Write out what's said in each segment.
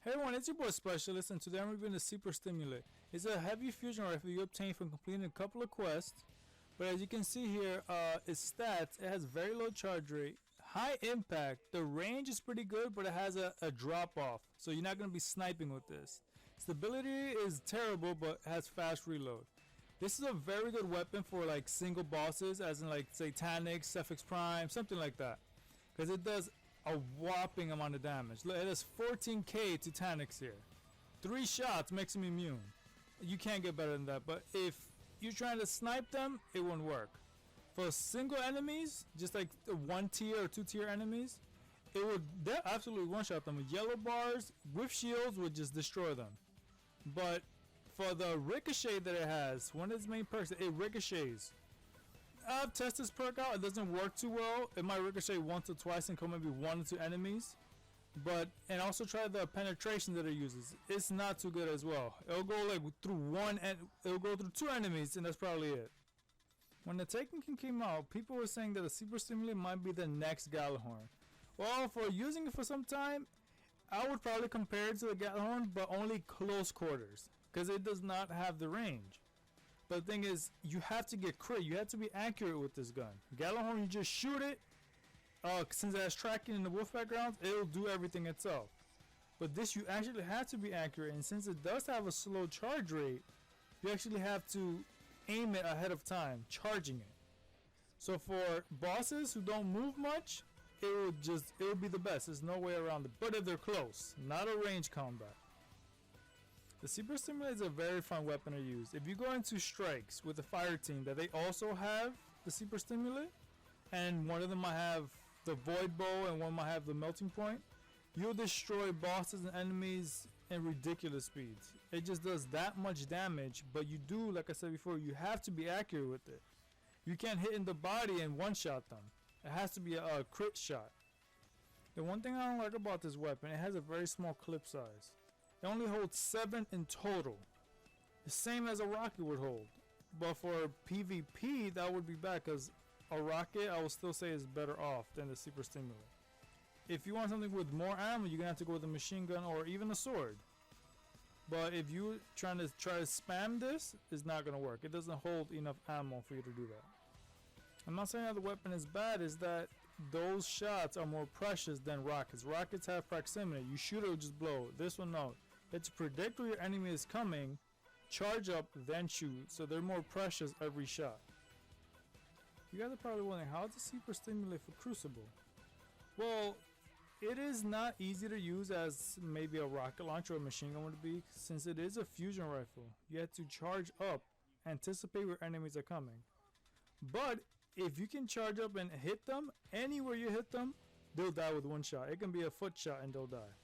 Hey everyone, it's your boy Specialist, and today I'm reviewing the Super Stimulant. It's a heavy fusion rifle you obtain from completing a couple of quests. But as you can see here, its stats, it has very low charge rate, high impact, the range is pretty good, but it has a drop off, so you're not going to be sniping with this. Stability is terrible, but has fast reload. This is a very good weapon for like single bosses, as in like Satanic, Cephix Prime, something like that, because it does a whopping amount of damage. Look, it does 14k to Tanix here. 3 shots makes him immune. You can't get better than that, but if you're trying to snipe them, it won't work. For single enemies, just like 1 tier or 2 tier enemies, it would absolutely one shot them. With yellow bars, with shields, would just destroy them. But for the ricochet that it has, one of its main perks, it ricochets. I've tested this perk out. It doesn't work too well. It might ricochet once or twice and kill maybe 1 or 2 enemies. And also try the penetration that it uses. It's not too good as well. It'll go like through it'll go through 2 enemies, and that's probably it. When the Taken came out, people were saying that the Super Stimulant might be the next Gjallarhorn. Well, for using it for some time, I would probably compare it to the Gjallarhorn, but only close quarters, because it does not have the range. But the thing is, you have to get crit. You have to be accurate with this gun. Gjallarhorn, you just shoot it. Since it has tracking in the wolf background, it'll do everything itself. But this, you actually have to be accurate. And since it does have a slow charge rate, you actually have to aim it ahead of time, charging it. So for bosses who don't move much, it will be the best. There's no way around it. But if they're close, not a range combat. The Super Stimulant is a very fun weapon to use. If you go into strikes with a fire team that they also have the Super Stimulant, and one of them might have the Void Bow and one might have the Melting Point, you'll destroy bosses and enemies in ridiculous speeds. It just does that much damage, but you do, like I said before, you have to be accurate with it. You can't hit in the body and one-shot them. It has to be a crit shot. The one thing I don't like about this weapon, it has a very small clip size. It only holds 7 in total, the same as a rocket would hold. But for PvP, that would be bad, because a rocket, I will still say, is better off than the Super Stimulant. If you want something with more ammo, you're gonna have to go with a machine gun or even a sword. But if you're trying to spam this, it's not gonna work. It doesn't hold enough ammo for you to do that. I'm not saying that the weapon is bad, is that those shots are more precious than rockets. Rockets have proximity. You shoot it, it'll just blow. This one, no. You have to predict where your enemy is coming, charge up, then shoot. So they're more precious every shot. You guys are probably wondering, how is the Super Stimulant for Crucible? Well, it is not easy to use as maybe a rocket launcher or a machine gun would be, since it is a fusion rifle. You have to charge up, anticipate where enemies are coming. But if you can charge up and hit them, anywhere you hit them, they'll die with 1 shot. It can be a foot shot and they'll die.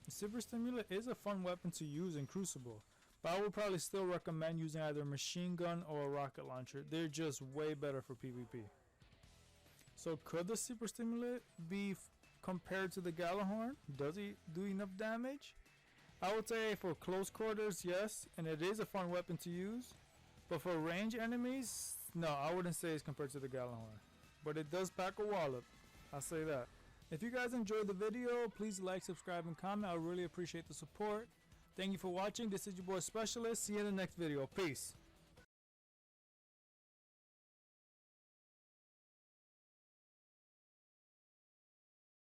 The Super Stimulant is a fun weapon to use in Crucible, but I would probably still recommend using either a machine gun or a rocket launcher. They're just way better for PvP. So could the Super Stimulant be compared to the Gjallarhorn? Does it do enough damage? I would say for close quarters, yes, and it is a fun weapon to use. But for range enemies, no, I wouldn't say it's compared to the Gjallarhorn. But it does pack a wallop, I'll say that. If you guys enjoyed the video, please like, subscribe, and comment. I really appreciate the support. Thank you for watching. This is your boy Specialist. See you in the next video. Peace.